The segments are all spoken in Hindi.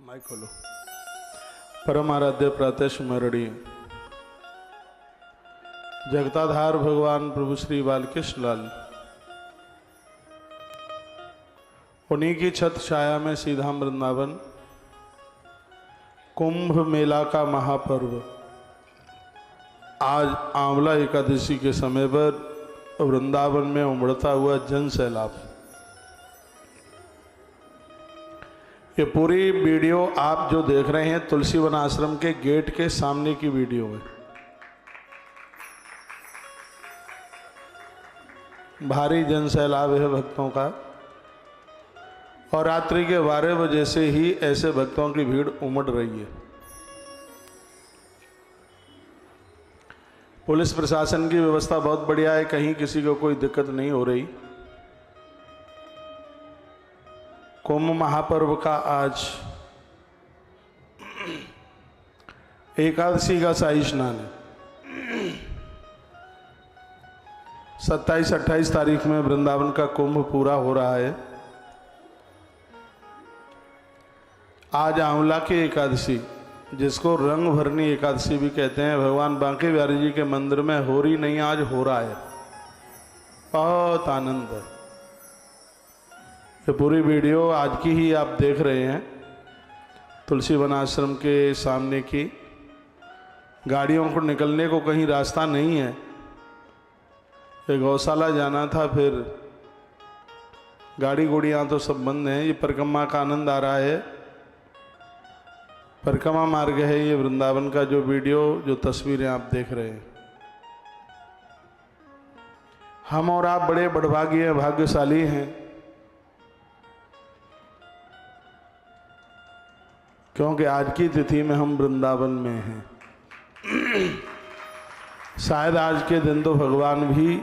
माइक खोलो। परम आराध्य प्रातः स्मरणीय जगताधार भगवान प्रभु श्री बालकृष्ण लाल, उन्हीं की छत छाया में सीधा वृंदावन, कुंभ मेला का महापर्व आज आंवला एकादशी के समय पर वृंदावन में उमड़ता हुआ जन सैलाब। ये पूरी वीडियो आप जो देख रहे हैं तुलसी वन आश्रम के गेट के सामने की वीडियो है। भारी जन सैलाब है भक्तों का, और रात्रि के 12 बजे से ही ऐसे भक्तों की भीड़ उमड़ रही है। पुलिस प्रशासन की व्यवस्था बहुत बढ़िया है, कहीं किसी को कोई दिक्कत नहीं हो रही। कुंभ महापर्व का आज एकादशी का शाही स्नान है। 27-28 तारीख में वृंदावन का कुंभ पूरा हो रहा है। आज आंवला की एकादशी, जिसको रंग भरनी एकादशी भी कहते हैं, भगवान बांके बिहारी जी के मंदिर में हो रही नहीं, आज हो रहा है। बहुत आनंद है। ये पूरी वीडियो आज की ही आप देख रहे हैं तुलसी वन आश्रम के सामने की। गाड़ियों को निकलने को कहीं रास्ता नहीं है। ये गौशाला जाना था, फिर गाड़ी गुड़ियाँ तो सब बंद हैं। ये परिक्रमा का आनंद आ रहा है। परिक्रमा मार्ग है ये वृंदावन का। जो वीडियो जो तस्वीरें आप देख रहे हैं, हम और आप बड़े बड़भागी भाग्यशाली हैं, क्योंकि आज की तिथि में हम वृंदावन में हैं। शायद आज के दिन तो भगवान भी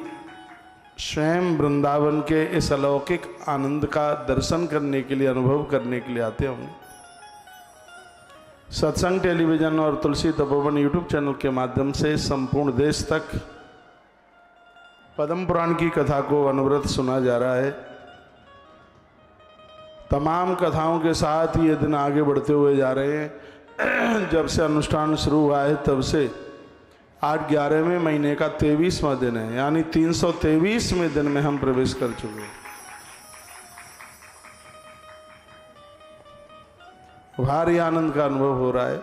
स्वयं वृंदावन के इस अलौकिक आनंद का दर्शन करने के लिए, अनुभव करने के लिए आते होंगे। सत्संग टेलीविजन और तुलसी तपोवन यूट्यूब चैनल के माध्यम से संपूर्ण देश तक पद्म पुराण की कथा को अनवरत सुना जा रहा है। तमाम कथाओं के साथ ये दिन आगे बढ़ते हुए जा रहे हैं। जब से अनुष्ठान शुरू हुआ है तब से आज 11वें महीने का 23वां दिन है, यानी 323वें दिन में हम प्रवेश कर चुके हैं। भारी आनंद का अनुभव हो रहा है।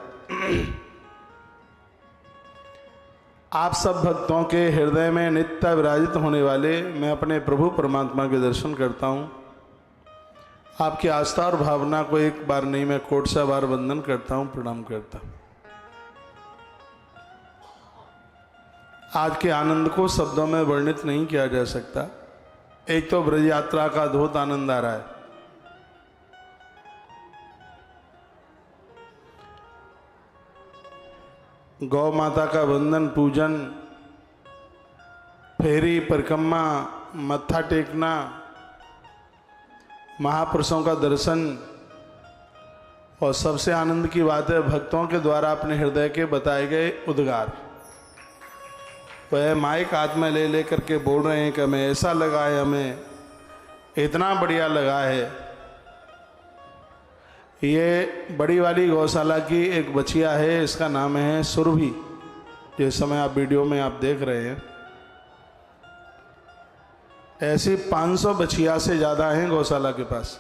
आप सब भक्तों के हृदय में नित्य विराजित होने वाले मैं अपने प्रभु परमात्मा के दर्शन करता हूँ। आपकी आस्था और भावना को एक बार नहीं, मैं कोटि से बार वंदन करता हूँ, प्रणाम करता हूँ। आज के आनंद को शब्दों में वर्णित नहीं किया जा सकता। एक तो ब्रज यात्रा का अद्भुत आनंद आ रहा है। गौ माता का वंदन, पूजन, फेरी, परिक्रमा, मत्था टेकना, महापुरुषों का दर्शन, और सबसे आनंद की बात है भक्तों के द्वारा अपने हृदय के बताए गए उद्गार। वह माइक हाथ में ले लेकर के बोल रहे हैं कि हमें ऐसा लगा है, हमें इतना बढ़िया लगा है। ये बड़ी वाली गौशाला की एक बछिया है, इसका नाम है सुरभि। जिस समय आप वीडियो में आप देख रहे हैं, ऐसी 500 बछिया से ज़्यादा हैं गौशाला के पास।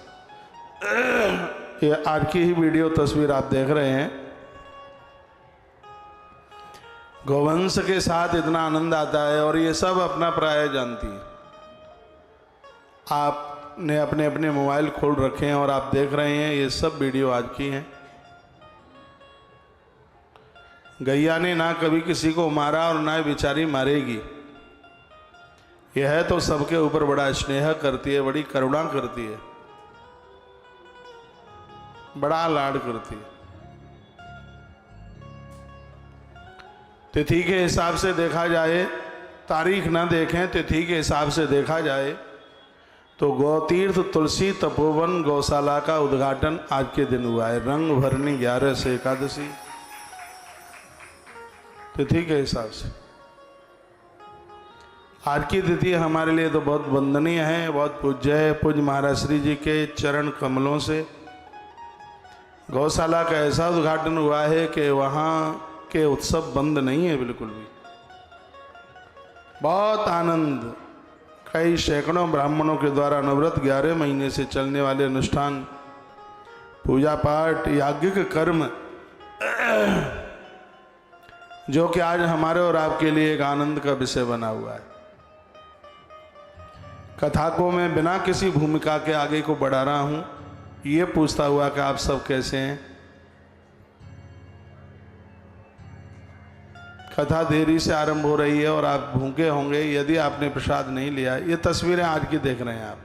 ये आज की ही वीडियो तस्वीर आप देख रहे हैं। गौवंश के साथ इतना आनंद आता है, और ये सब अपना प्राय जानती है। आपने अपने अपने मोबाइल खोल रखे हैं और आप देख रहे हैं, ये सब वीडियो आज की हैं। गैया ने ना कभी किसी को मारा और ना बेचारी मारेगी। यह तो सबके ऊपर बड़ा स्नेह करती है, बड़ी करुणा करती है, बड़ा लाड करती है। तिथि के हिसाब से देखा जाए, तारीख ना देखें, तिथि के हिसाब से देखा जाए तो गौतीर्थ तुलसी तपोवन गौशाला का उद्घाटन आज के दिन हुआ है। रंग भरनी 11 से एकादशी, तिथि के हिसाब से आज की तिथि हमारे लिए तो बहुत वंदनीय है, बहुत पूज्य है। पूज्य महाराज श्री जी के चरण कमलों से गौशाला का ऐसा उद्घाटन हुआ है कि वहाँ के उत्सव बंद नहीं है बिल्कुल भी। बहुत आनंद, कई सैकड़ों ब्राह्मणों के द्वारा अनवरत 11 महीने से चलने वाले अनुष्ठान, पूजा पाठ, याज्ञिक कर्म, जो कि आज हमारे और आपके लिए एक आनंद का विषय बना हुआ है। कथा को मैं बिना किसी भूमिका के आगे को बढ़ा रहा हूँ, ये पूछता हुआ कि आप सब कैसे हैं। कथा देरी से आरंभ हो रही है और आप भूखे होंगे यदि आपने प्रसाद नहीं लिया। ये तस्वीरें आज की देख रहे हैं आप।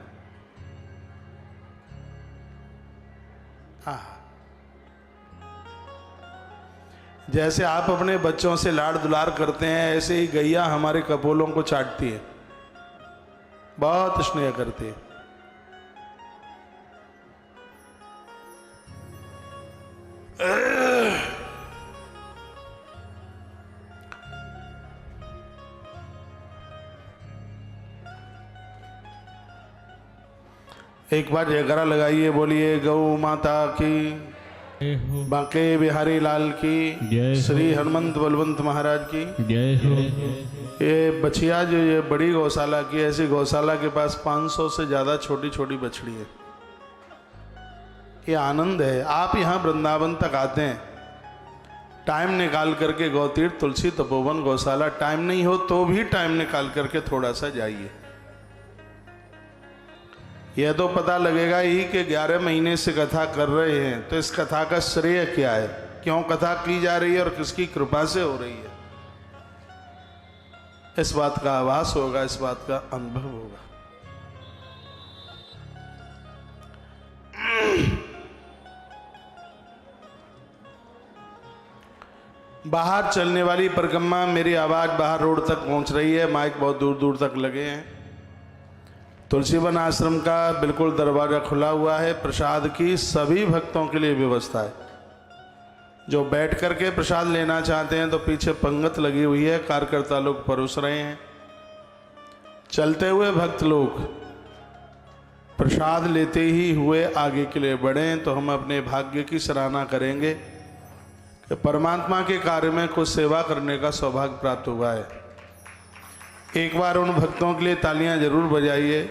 जैसे आप अपने बच्चों से लाड़ दुलार करते हैं, ऐसे ही गैया हमारे कपोलों को चाटती है, बहुत स्नेह करती है। एक बार जयकारा लगाइए, बोलिए गौ माता की, बांके बिहारी लाल की, श्री हनुमंत बलवंत महाराज की जय हो। ये बछिया जो ये बड़ी गौशाला की, ऐसी गौशाला के पास 500 से ज़्यादा छोटी छोटी बछड़ी है। ये आनंद है। आप यहाँ वृंदावन तक आते हैं, टाइम निकाल करके गौतीर्थ, तुलसी तपोवन, गौशाला, टाइम नहीं हो तो भी टाइम निकाल करके थोड़ा सा जाइए। यह तो पता लगेगा ही कि 11 महीने से कथा कर रहे हैं, तो इस कथा का श्रेय क्या है, क्यों कथा की जा रही है और किसकी कृपा से हो रही है। इस बात का आभास होगा, इस बात का अनुभव होगा। बाहर चलने वाली परिक्रमा, मेरी आवाज बाहर रोड तक पहुंच रही है, माइक बहुत दूर दूर तक लगे हैं। तुलसीवन आश्रम का बिल्कुल दरवाजा खुला हुआ है। प्रसाद की सभी भक्तों के लिए व्यवस्था है। जो बैठ करके प्रसाद लेना चाहते हैं तो पीछे पंगत लगी हुई है, कार्यकर्ता लोग परोस रहे हैं। चलते हुए भक्त लोग प्रसाद लेते ही हुए आगे के लिए बढ़ें तो हम अपने भाग्य की सराहना करेंगे कि परमात्मा के कार्य में कुछ सेवा करने का सौभाग्य प्राप्त हुआ है। एक बार उन भक्तों के लिए तालियां जरूर बजाइए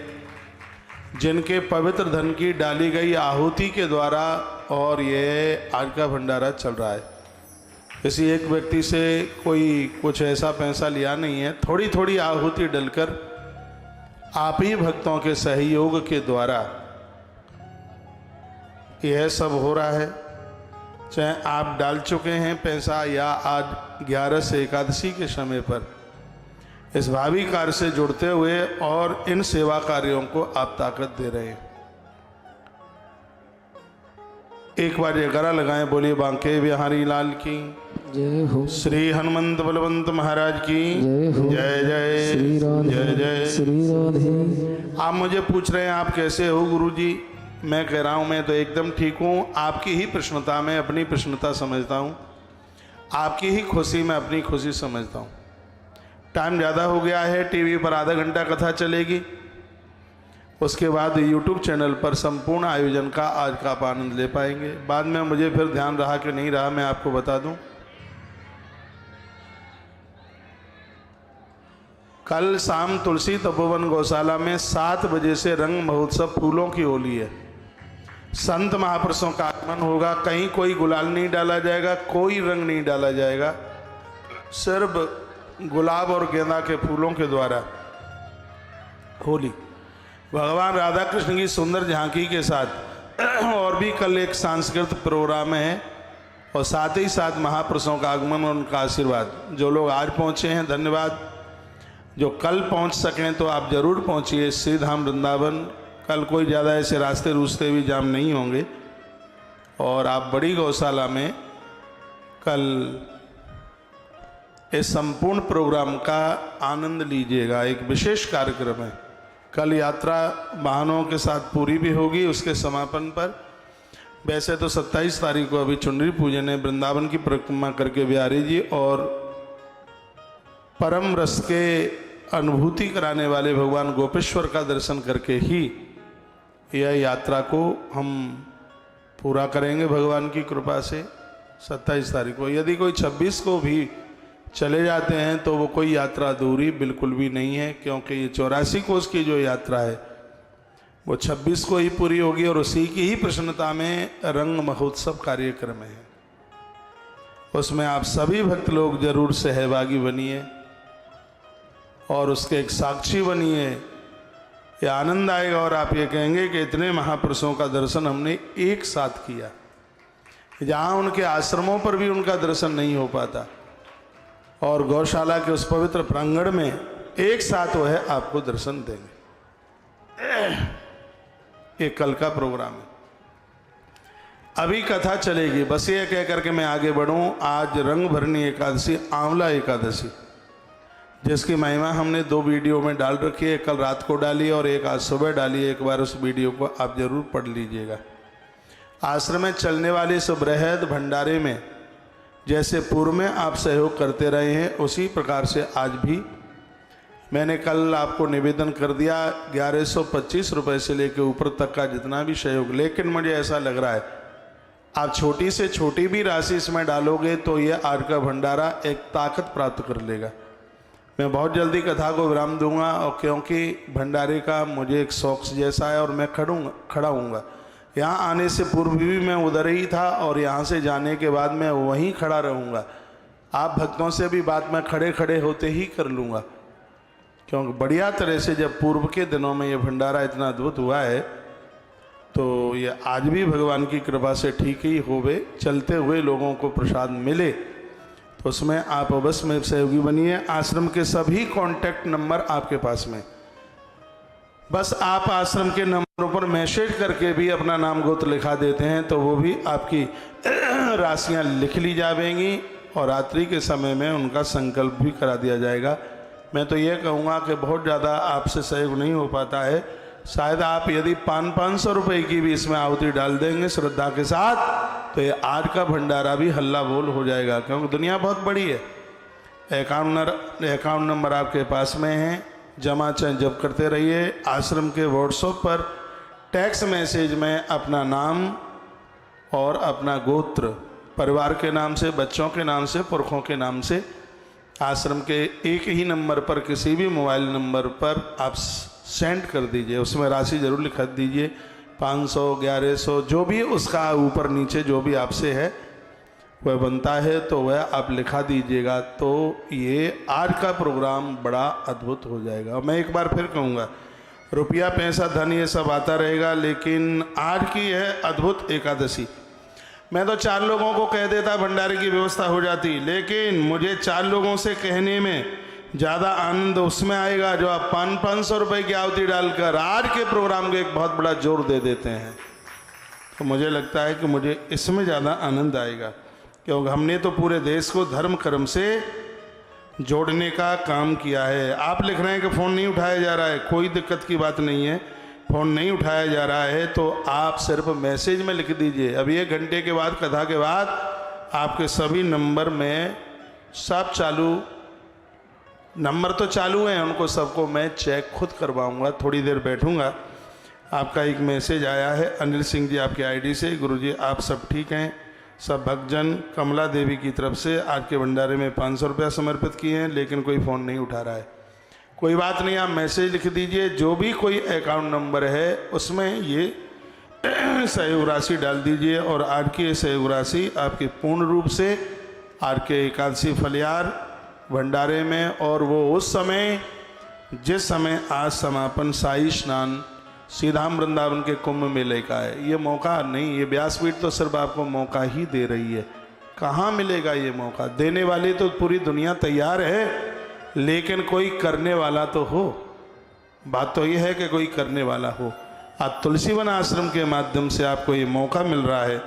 जिनके पवित्र धन की डाली गई आहुति के द्वारा और ये आज का भंडारा चल रहा है। किसी एक व्यक्ति से कोई कुछ ऐसा पैसा लिया नहीं है, थोड़ी थोड़ी आहुति डलकर आप ही भक्तों के सहयोग के द्वारा यह सब हो रहा है। चाहे आप डाल चुके हैं पैसा या आज 11 से एकादशी के समय पर इस भावी कार्य से जुड़ते हुए और इन सेवा कार्यों को आप ताकत दे रहे हैं। एक बार जयकारा लगाएं, बोलिए बांके बिहारी लाल की जय हो, श्री हनुमंत बलवंत महाराज की जय हो, जय जय श्री राधे, जय जय श्री राधे। आप मुझे पूछ रहे हैं आप कैसे हो गुरुजी। मैं कह रहा हूं मैं तो एकदम ठीक हूं। आपकी ही प्रश्नता में अपनी प्रश्नता समझता हूं, आपकी ही खुशी में अपनी खुशी समझता हूं। टाइम ज़्यादा हो गया है, टीवी पर आधा घंटा कथा चलेगी, उसके बाद यूट्यूब चैनल पर संपूर्ण आयोजन का आज का आप आनंद ले पाएंगे। बाद में मुझे फिर ध्यान रहा कि नहीं रहा मैं आपको बता दूं। कल शाम तुलसी तपोवन गौशाला में 7 बजे से रंग महोत्सव फूलों की होली है। संत महापुरुषों का आगमन होगा। कहीं कोई गुलाल नहीं डाला जाएगा, कोई रंग नहीं डाला जाएगा, सिर्फ गुलाब और गेंदा के फूलों के द्वारा होली। भगवान राधा कृष्ण की सुंदर झांकी के साथ और भी कल एक सांस्कृतिक प्रोग्राम है और साथ ही साथ महापुरुषों का आगमन और उनका आशीर्वाद। जो लोग आज पहुँचे हैं धन्यवाद, जो कल पहुँच सकें तो आप जरूर पहुँचिए श्री धाम वृंदावन। कल कोई ज़्यादा ऐसे रास्ते रूस्ते भी जाम नहीं होंगे और आप बड़ी गौशाला में कल इस संपूर्ण प्रोग्राम का आनंद लीजिएगा। एक विशेष कार्यक्रम है। कल यात्रा वाहनों के साथ पूरी भी होगी। उसके समापन पर वैसे तो 27 तारीख को अभी चुनरी पूजन है, वृंदावन की परिक्रमा करके बिहारी जी और परम रस के अनुभूति कराने वाले भगवान गोपेश्वर का दर्शन करके ही यह यात्रा को हम पूरा करेंगे भगवान की कृपा से 27 तारीख को। यदि कोई 26 को भी चले जाते हैं तो वो कोई यात्रा अधूरी बिल्कुल भी नहीं है, क्योंकि ये 84 कोस की जो यात्रा है वो 26 को ही पूरी होगी और उसी की ही प्रसन्नता में रंग महोत्सव कार्यक्रम है। उसमें आप सभी भक्त लोग जरूर सहभागी बनिए और उसके एक साक्षी बनिए। ये आनंद आएगा और आप ये कहेंगे कि इतने महापुरुषों का दर्शन हमने एक साथ किया, जहाँ उनके आश्रमों पर भी उनका दर्शन नहीं हो पाता और गौशाला के उस पवित्र प्रांगण में एक साथ वह आपको दर्शन देंगे। ये कल का प्रोग्राम है। अभी कथा चलेगी, बस ये कह करके मैं आगे बढ़ूं। आज रंग भरनी एकादशी, आंवला एकादशी, जिसकी महिमा हमने 2 वीडियो में डाल रखी है। कल रात को डाली और एक आज सुबह डाली। एक बार उस वीडियो को आप जरूर पढ़ लीजिएगा। आश्रम में चलने वाले इस बृहद भंडारे में जैसे पूर्व में आप सहयोग करते रहे हैं, उसी प्रकार से आज भी मैंने कल आपको निवेदन कर दिया 1125 रुपये से लेकर ऊपर तक का जितना भी सहयोग। लेकिन मुझे ऐसा लग रहा है आप छोटी से छोटी भी राशि इसमें डालोगे तो ये आज का भंडारा एक ताकत प्राप्त कर लेगा। मैं बहुत जल्दी कथा को विराम दूंगा, और क्योंकि भंडारे का मुझे एक शौक जैसा है और मैं खड़ा हूँगा। यहाँ आने से पूर्व भी मैं उधर ही था और यहाँ से जाने के बाद मैं वहीं खड़ा रहूँगा। आप भक्तों से भी बात मैं खड़े खड़े होते ही कर लूँगा, क्योंकि बढ़िया तरह से जब पूर्व के दिनों में ये भंडारा इतना अद्भुत हुआ है तो ये आज भी भगवान की कृपा से ठीक ही होवे, चलते हुए लोगों को प्रसाद मिले। तो उसमें आप अवश्य में सहयोगी बनिए। आश्रम के सभी कॉन्टैक्ट नंबर आपके पास में, बस आप आश्रम के नंबरों पर मैसेज करके भी अपना नाम गोत्र लिखा देते हैं तो वो भी आपकी राशियां लिख ली जाएंगी और रात्रि के समय में उनका संकल्प भी करा दिया जाएगा। मैं तो ये कहूँगा कि बहुत ज़्यादा आपसे सहयोग नहीं हो पाता है। शायद आप यदि 500 रुपये की भी इसमें आहुति डाल देंगे श्रद्धा के साथ तो ये आज का भंडारा भी हल्ला बोल हो जाएगा, क्योंकि दुनिया बहुत बड़ी है। अकाउंट नंबर आपके पास में है, जमा चाहे जब करते रहिए। आश्रम के व्हाट्सएप पर टेक्स्ट मैसेज में अपना नाम और अपना गोत्र, परिवार के नाम से, बच्चों के नाम से, पुरखों के नाम से, आश्रम के एक ही नंबर पर किसी भी मोबाइल नंबर पर आप सेंड कर दीजिए। उसमें राशि जरूर लिख दीजिए, 500, 1100, जो भी उसका ऊपर नीचे जो भी आपसे है वह बनता है तो वह आप लिखा दीजिएगा। तो ये आज का प्रोग्राम बड़ा अद्भुत हो जाएगा। मैं एक बार फिर कहूँगा, रुपया पैसा धन ये सब आता रहेगा, लेकिन आज की है अद्भुत एकादशी। मैं तो 4 लोगों को कह देता भंडारे की व्यवस्था हो जाती, लेकिन मुझे 4 लोगों से कहने में ज़्यादा आनंद उसमें आएगा जो आप 500 रुपये की आहुति डालकर आज के प्रोग्राम को एक बहुत बड़ा जोर दे देते हैं। तो मुझे लगता है कि मुझे इसमें ज़्यादा आनंद आएगा, क्योंकि हमने तो पूरे देश को धर्म कर्म से जोड़ने का काम किया है। आप लिख रहे हैं कि फ़ोन नहीं उठाया जा रहा है, कोई दिक्कत की बात नहीं है। फ़ोन नहीं उठाया जा रहा है तो आप सिर्फ मैसेज में लिख दीजिए। अभी 1 घंटे के बाद, कथा के बाद, आपके सभी नंबर में सब चालू, नंबर तो चालू हैं, उनको सबको मैं चेक खुद करवाऊंगा। थोड़ी देर बैठूंगा। आपका एक मैसेज आया है अनिल सिंह जी आपके आईडी से, गुरुजी आप सब ठीक हैं? सब भक्तजन कमला देवी की तरफ से आज के भंडारे में 500 रुपया समर्पित किए हैं, लेकिन कोई फ़ोन नहीं उठा रहा है। कोई बात नहीं, आप मैसेज लिख दीजिए। जो भी कोई अकाउंट नंबर है उसमें ये सहयोग राशि डाल दीजिए और आज की सहयोग राशि आपकी पूर्ण रूप से आज के एकादशी फलियार भंडारे में, और वो उस समय जिस समय आज समापन शाही स्नान सीधाम वृंदावन के कुंभ मेले का है। ये मौका नहीं, ये व्यासपीठ तो सिर्फ आपको मौका ही दे रही है। कहाँ मिलेगा ये मौका? देने वाली तो पूरी दुनिया तैयार है, लेकिन कोई करने वाला तो हो। बात तो ये है कि कोई करने वाला हो। आज तुलसीवन आश्रम के माध्यम से आपको ये मौका मिल रहा है,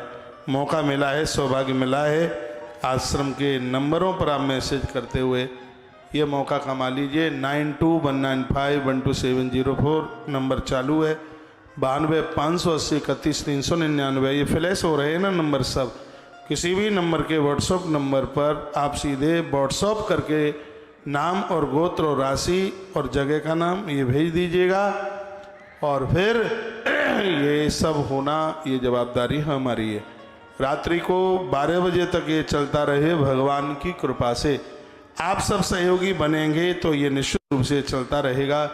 मौका मिला है, सौभाग्य मिला है। आश्रम के नंबरों पर आप मैसेज करते हुए ये मौका कमा लीजिए। 9219512704 नंबर चालू है। 92 580 31 399 ये फ्लैश हो रहे हैं ना नंबर सब। किसी भी नंबर के व्हाट्सएप नंबर पर आप सीधे व्हाट्सएप करके नाम और गोत्र और राशि और जगह का नाम ये भेज दीजिएगा, और फिर ये सब होना, ये जवाबदारी हमारी है। रात्रि को 12 बजे तक ये चलता रहे भगवान की कृपा से। आप सब सहयोगी बनेंगे तो ये निश्चित रूप से चलता रहेगा।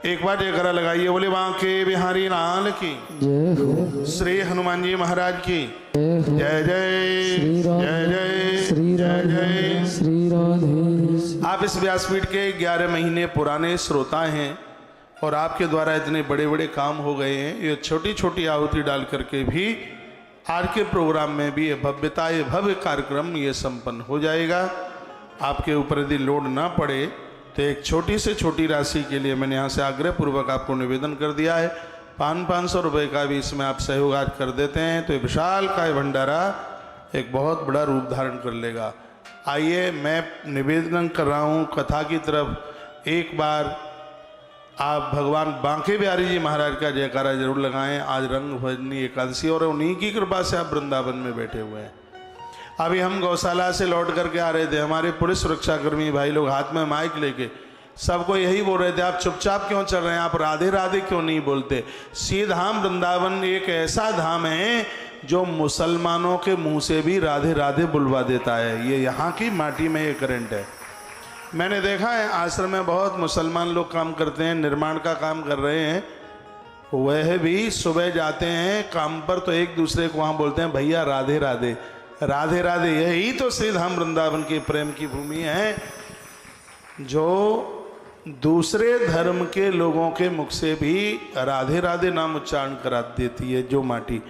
एक बार जयकारा लगाइए, बोले बांके बिहारी लाल की जय हो। श्री हनुमान जी महाराज की जय हो। जय जय श्री राम जय जय श्री जय राधे जय। श्री राधे। आप इस व्यासपीठ के 11 महीने पुराने श्रोता हैं और आपके द्वारा इतने बड़े बड़े काम हो गए हैं। ये छोटी छोटी आहुति डाल करके भी आज के प्रोग्राम में भी ये भव्यता, ये भव्य कार्यक्रम ये संपन्न हो जाएगा। आपके ऊपर यदि लोड ना पड़े तो एक छोटी से छोटी राशि के लिए मैंने यहाँ से आग्रह पूर्वक आपको निवेदन कर दिया है। 500 रुपये का भी इसमें आप सहयोग आज कर देते हैं तो ये विशाल काय भंडारा एक बहुत बड़ा रूप धारण कर लेगा। आइए, मैं निवेदन कर रहा हूँ कथा की तरफ। एक बार आप भगवान बांके बिहारी जी महाराज का जयकारा जरूर लगाएं। आज रंग भजनी एकादशी और उन्हीं की कृपा से आप वृंदावन में बैठे हुए हैं। अभी हम गौशाला से लौट करके आ रहे थे, हमारे पुलिस सुरक्षाकर्मी भाई लोग हाथ में माइक लेके सबको यही बोल रहे थे, आप चुपचाप क्यों चल रहे हैं, आप राधे राधे क्यों नहीं बोलते। श्री धाम वृंदावन एक ऐसा धाम है जो मुसलमानों के मुंह से भी राधे राधे बुलवा देता है। ये यहाँ की माटी में ये करंट है। मैंने देखा है आश्रम में बहुत मुसलमान लोग काम करते हैं, निर्माण का काम कर रहे हैं। वह भी सुबह जाते हैं काम पर तो एक दूसरे को वहाँ बोलते हैं भैया राधे राधे राधे राधे। यही तो श्री धाम वृंदावन की प्रेम की भूमि है जो दूसरे धर्म के लोगों के मुख से भी राधे राधे नाम उच्चारण करा देती है। जो माटी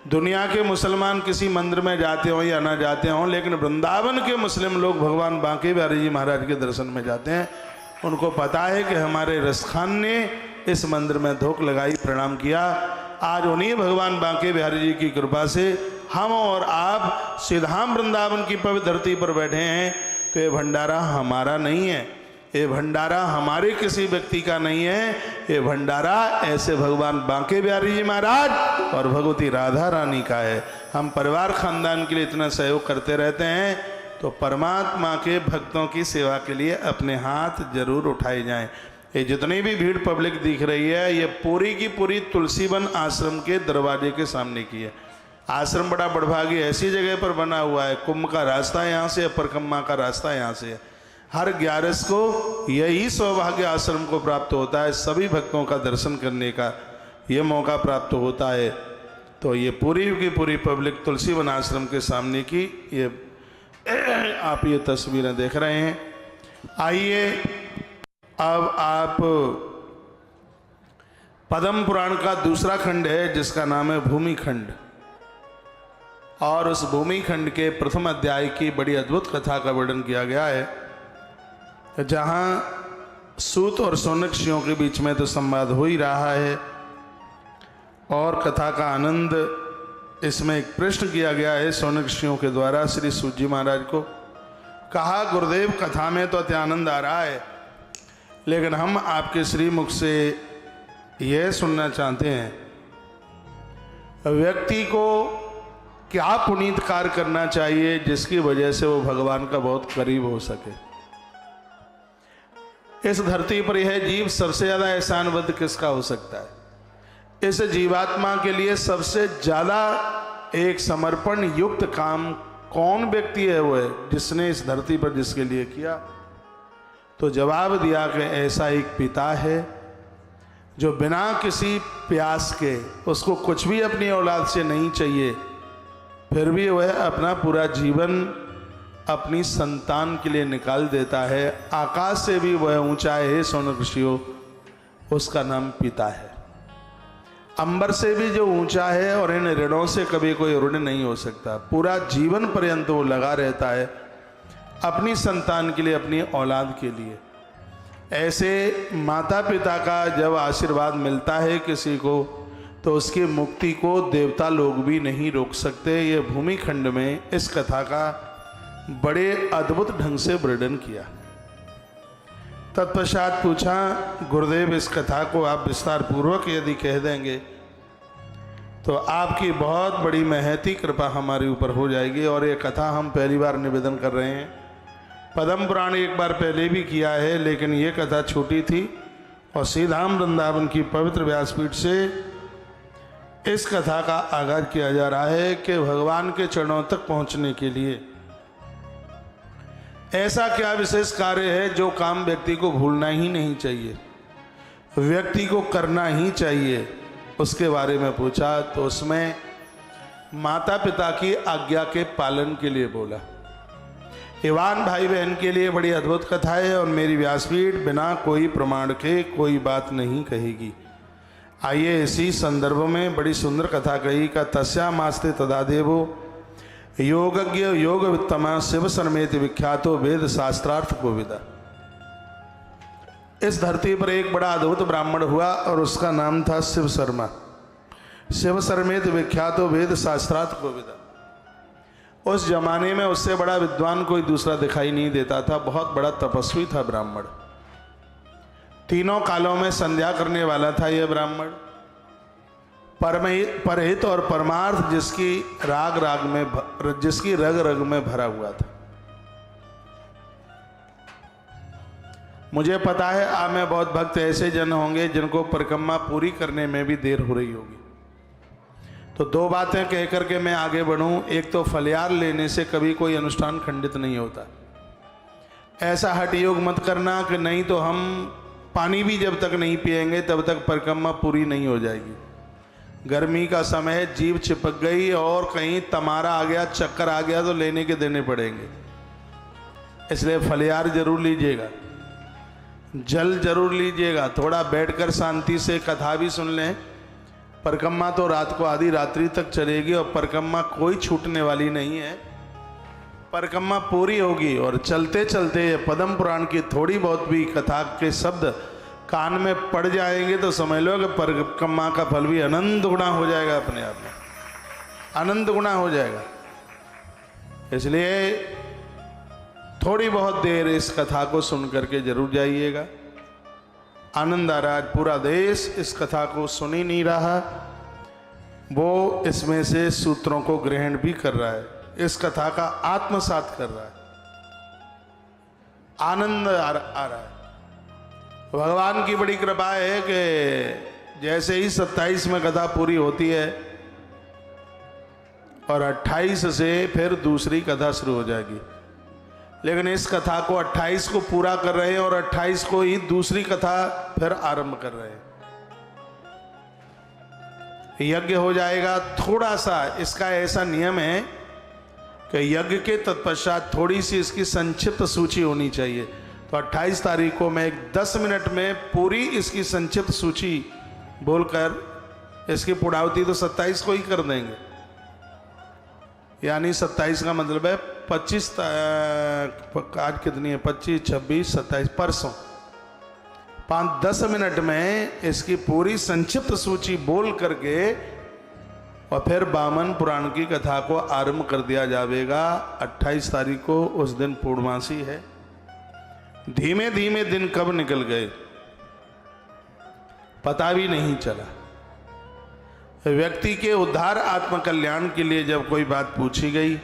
दुनिया के मुसलमान किसी मंदिर में जाते हों या ना जाते हों, लेकिन वृंदावन के मुस्लिम लोग भगवान बांके बिहारी जी महाराज के दर्शन में जाते हैं। उनको पता है कि हमारे रसखान ने इस मंदिर में धोख लगाई, प्रणाम किया। आज उन्हीं भगवान बांके बिहारी जी की कृपा से हम और आप श्रीधाम वृंदावन की पवित्र धरती पर बैठे हैं। तो ये भंडारा हमारा नहीं है, ये भंडारा हमारे किसी व्यक्ति का नहीं है। ये भंडारा ऐसे भगवान बांके बिहारी जी महाराज और भगवती राधा रानी का है। हम परिवार खानदान के लिए इतना सहयोग करते रहते हैं तो परमात्मा के भक्तों की सेवा के लिए अपने हाथ जरूर उठाए जाएं। ये जितनी भी भीड़ पब्लिक दिख रही है ये पूरी की पूरी तुलसीवन आश्रम के दरवाजे के सामने की है। आश्रम बड़ा बड़भागी ऐसी जगह पर बना हुआ है, कुंभ का रास्ता यहाँ से, परिक्रमा का रास्ता यहाँ से है। हर 11 को यही सौभाग्य आश्रम को प्राप्त होता है, सभी भक्तों का दर्शन करने का ये मौका प्राप्त होता है। तो ये पूरी की पूरी पब्लिक तुलसीवन आश्रम के सामने की ये आप ये तस्वीरें देख रहे हैं। आइए अब आप पद्म पुराण का दूसरा खंड है जिसका नाम है भूमि खंड, और उस भूमि खंड के प्रथम अध्याय की बड़ी अद्भुत कथा का वर्णन किया गया है। जहाँ सूत और सोनक्षियों के बीच में तो संवाद हो ही रहा है और कथा का आनंद इसमें एक प्रश्न किया गया है सोनक्षियों के द्वारा श्री सूत जी महाराज को। कहा गुरुदेव कथा में तो अत्यानंद आ रहा है, लेकिन हम आपके श्रीमुख से यह सुनना चाहते हैं व्यक्ति को क्या पुनीत कार्य करना चाहिए जिसकी वजह से वो भगवान का बहुत करीब हो सके। इस धरती पर यह जीव सबसे ज्यादा एहसानवद्ध किसका हो सकता है। इस जीवात्मा के लिए सबसे ज्यादा एक समर्पण युक्त काम कौन व्यक्ति है, वो है जिसने इस धरती पर जिसके लिए किया। तो जवाब दिया कि ऐसा एक पिता है जो बिना किसी प्यास के, उसको कुछ भी अपनी औलाद से नहीं चाहिए, फिर भी वह अपना पूरा जीवन अपनी संतान के लिए निकाल देता है। आकाश से भी वह ऊंचा है सोनकृषियों, उसका नाम पिता है। अंबर से भी जो ऊंचा है और इन ऋणों से कभी कोई ऋण नहीं हो सकता। पूरा जीवन पर्यंत वो लगा रहता है अपनी संतान के लिए, अपनी औलाद के लिए। ऐसे माता पिता का जब आशीर्वाद मिलता है किसी को तो उसकी मुक्ति को देवता लोग भी नहीं रोक सकते। ये भूमि खंड में इस कथा का बड़े अद्भुत ढंग से वर्णन किया। तत्पश्चात पूछा गुरुदेव इस कथा को आप विस्तार पूर्वक यदि कह देंगे तो आपकी बहुत बड़ी महती कृपा हमारे ऊपर हो जाएगी। और ये कथा हम पहली बार निवेदन कर रहे हैं। पद्म पुराण एक बार पहले भी किया है, लेकिन ये कथा छोटी थी और श्रीधाम वृंदावन की पवित्र व्यासपीठ से इस कथा का आगाज किया जा रहा है कि भगवान के चरणों तक पहुंचने के लिए ऐसा क्या विशेष कार्य है जो काम व्यक्ति को भूलना ही नहीं चाहिए, व्यक्ति को करना ही चाहिए। उसके बारे में पूछा तो उसमें माता पिता की आज्ञा के पालन के लिए बोला। ईवान भाई बहन के लिए बड़ी अद्भुत कथा है और मेरी व्यासपीठ बिना कोई प्रमाण के कोई बात नहीं कहेगी। आइए इसी संदर्भ में बड़ी सुंदर कथा कही का तस्यामास्ते तदा देवो योगज्ञ योग वित्तमा शिव समेत विख्यातो वेद शास्त्रार्थ को विदा। इस धरती पर एक बड़ा अद्भुत ब्राह्मण हुआ और उसका नाम था शिव शर्मा। शिव समेत विख्यातो वेद शास्त्रार्थ को विदा। उस जमाने में उससे बड़ा विद्वान कोई दूसरा दिखाई नहीं देता था। बहुत बड़ा तपस्वी था ब्राह्मण। तीनों कालों में संध्या करने वाला था यह ब्राह्मण। परहित और परमार्थ जिसकी रग रग में भरा हुआ था। मुझे पता है आप में बहुत भक्त ऐसे जन होंगे जिनको परिक्रमा पूरी करने में भी देर हो रही होगी। तो दो बातें कह करके मैं आगे बढ़ूं। एक तो फलियार लेने से कभी कोई अनुष्ठान खंडित नहीं होता। ऐसा हठ योग मत करना कि नहीं तो हम पानी भी जब तक नहीं पिएंगे तब तक परिक्रमा पूरी नहीं हो जाएगी। गर्मी का समय, जीभ चिपक गई और कहीं तमारा आ गया, चक्कर आ गया तो लेने के देने पड़ेंगे। इसलिए फलियार जरूर लीजिएगा, जल जरूर लीजिएगा, थोड़ा बैठकर शांति से कथा भी सुन लें। परिक्रमा तो रात को आधी रात्रि तक चलेगी और परिक्रमा कोई छूटने वाली नहीं है। परिक्रमा पूरी होगी और चलते चलते पद्म पुराण की थोड़ी बहुत भी कथा के शब्द कान में पड़ जाएंगे तो समझ लो कि परिक्रमा का फल भी अनंत गुना हो जाएगा, अपने आप में अनंत गुना हो जाएगा। इसलिए थोड़ी बहुत देर इस कथा को सुन करके जरूर जाइएगा। आनंद आ रहा है। पूरा देश इस कथा को सुन ही नहीं रहा, वो इसमें से सूत्रों को ग्रहण भी कर रहा है, इस कथा का आत्मसात कर रहा है। आनंद आ रहा है। भगवान की बड़ी कृपा है कि जैसे ही 27 में कथा पूरी होती है और 28 से फिर दूसरी कथा शुरू हो जाएगी। लेकिन इस कथा को 28 को पूरा कर रहे हैं और 28 को ही दूसरी कथा फिर आरंभ कर रहे हैं। यज्ञ हो जाएगा। थोड़ा सा इसका ऐसा नियम है कि यज्ञ के तत्पश्चात थोड़ी सी इसकी संक्षिप्त सूची होनी चाहिए। तो 28 तारीख को मैं 10 मिनट में पूरी इसकी संक्षिप्त सूची बोलकर इसकी पूर्णाहुति तो 27 को ही कर देंगे। यानी 27 का मतलब है 25, आज कितनी है, 25, 26, 27, परसों 5-10 मिनट में इसकी पूरी संक्षिप्त सूची बोल करके और फिर वामन पुराण की कथा को आरंभ कर दिया जाएगा। 28 तारीख को उस दिन पूर्णमासी है। धीमे धीमे दिन कब निकल गए पता भी नहीं चला। व्यक्ति के उद्धार आत्मकल्याण के लिए जब कोई बात पूछी गई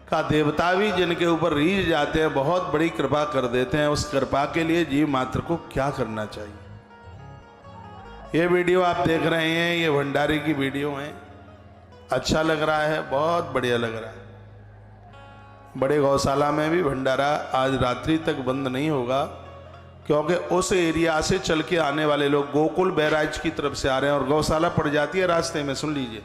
का देवता भी जिनके ऊपर रीझ जाते हैं बहुत बड़ी कृपा कर देते हैं। उस कृपा के लिए जीव मात्र को क्या करना चाहिए। ये वीडियो आप देख रहे हैं, ये भंडारे की वीडियो है। अच्छा लग रहा है, बहुत बढ़िया लग रहा है। बड़े गौशाला में भी भंडारा आज रात्रि तक बंद नहीं होगा, क्योंकि उस एरिया से चल के आने वाले लोग गोकुल बैराज की तरफ से आ रहे हैं और गौशाला पड़ जाती है रास्ते में। सुन लीजिए,